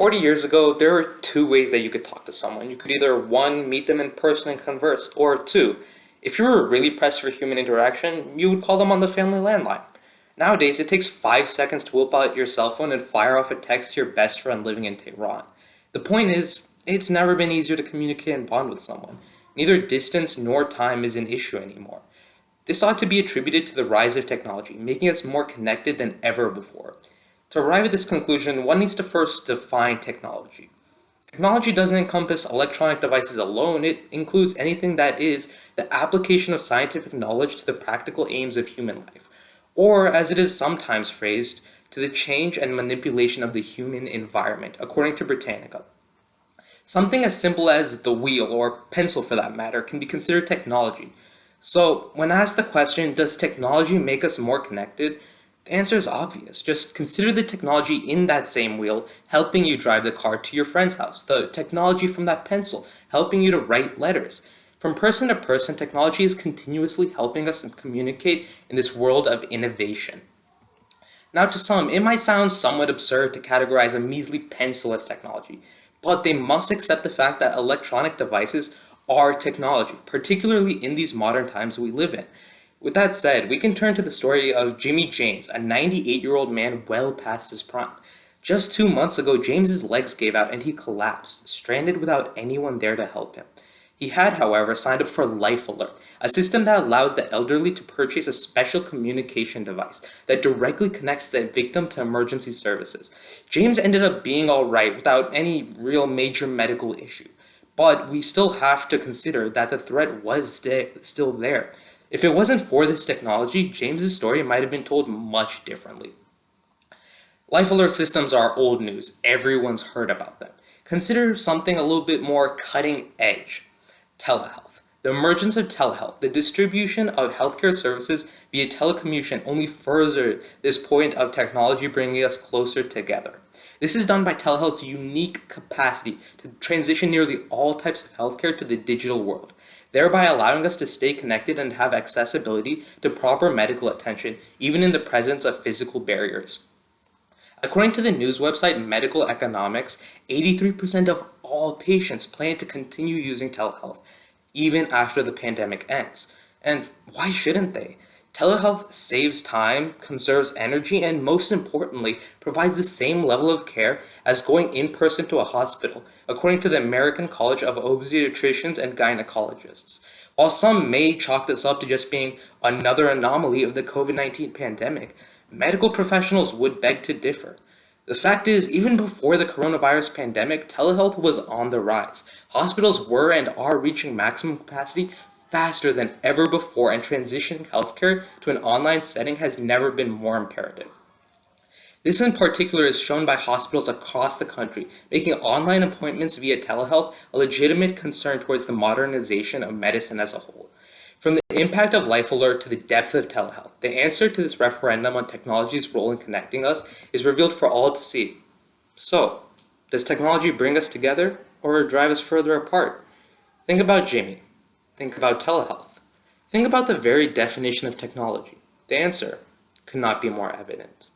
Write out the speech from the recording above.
40 years ago, there were two ways that you could talk to someone. You could either, one, meet them in person and converse, or two, if you were really pressed for human interaction, you would call them on the family landline. Nowadays, it takes 5 seconds to whip out your cell phone and fire off a text to your best friend living in Tehran. The point is, it's never been easier to communicate and bond with someone. Neither distance nor time is an issue anymore. This ought to be attributed to the rise of technology, making us more connected than ever before. To arrive at this conclusion, one needs to first define technology. Technology doesn't encompass electronic devices alone, it includes anything that is the application of scientific knowledge to the practical aims of human life, or as it is sometimes phrased, to the change and manipulation of the human environment, according to Britannica. Something as simple as the wheel, or pencil for that matter, can be considered technology. So, when asked the question, does technology make us more connected? The answer is obvious. Just consider the technology in that same wheel helping you drive the car to your friend's house, the technology from that pencil helping you to write letters. From person to person, technology is continuously helping us communicate in this world of innovation. Now, to some, it might sound somewhat absurd to categorize a measly pencil as technology, but they must accept the fact that electronic devices are technology, particularly in these modern times we live in. With that said, we can turn to the story of Jimmy James, a 98-year-old man well past his prime. Just 2 months ago, James's legs gave out and he collapsed, stranded without anyone there to help him. He had, however, signed up for Life Alert, a system that allows the elderly to purchase a special communication device that directly connects the victim to emergency services. James ended up being all right without any real major medical issue, but we still have to consider that the threat was still there. If it wasn't for this technology, James's story might have been told much differently. Life alert systems are old news. Everyone's heard about them. Consider something a little bit more cutting edge. Telehealth. The emergence of telehealth, the distribution of healthcare services via telecommutation only further this point of technology bringing us closer together. This is done by telehealth's unique capacity to transition nearly all types of healthcare to the digital world, thereby allowing us to stay connected and have accessibility to proper medical attention, even in the presence of physical barriers. According to the news website Medical Economics, 83% of all patients plan to continue using telehealth, even after the pandemic ends. And why shouldn't they? Telehealth saves time, conserves energy, and most importantly, provides the same level of care as going in person to a hospital, according to the American College of Obstetricians and Gynecologists. While some may chalk this up to just being another anomaly of the COVID-19 pandemic, medical professionals would beg to differ. The fact is, even before the coronavirus pandemic, telehealth was on the rise. Hospitals were and are reaching maximum capacity faster than ever before, and transitioning healthcare to an online setting has never been more imperative. This in particular is shown by hospitals across the country, making online appointments via telehealth a legitimate concern towards the modernization of medicine as a whole. From the impact of Life Alert to the depth of telehealth, the answer to this referendum on technology's role in connecting us is revealed for all to see. So, does technology bring us together or drive us further apart? Think about Jimmy. Think about telehealth. Think about the very definition of technology. The answer could not be more evident.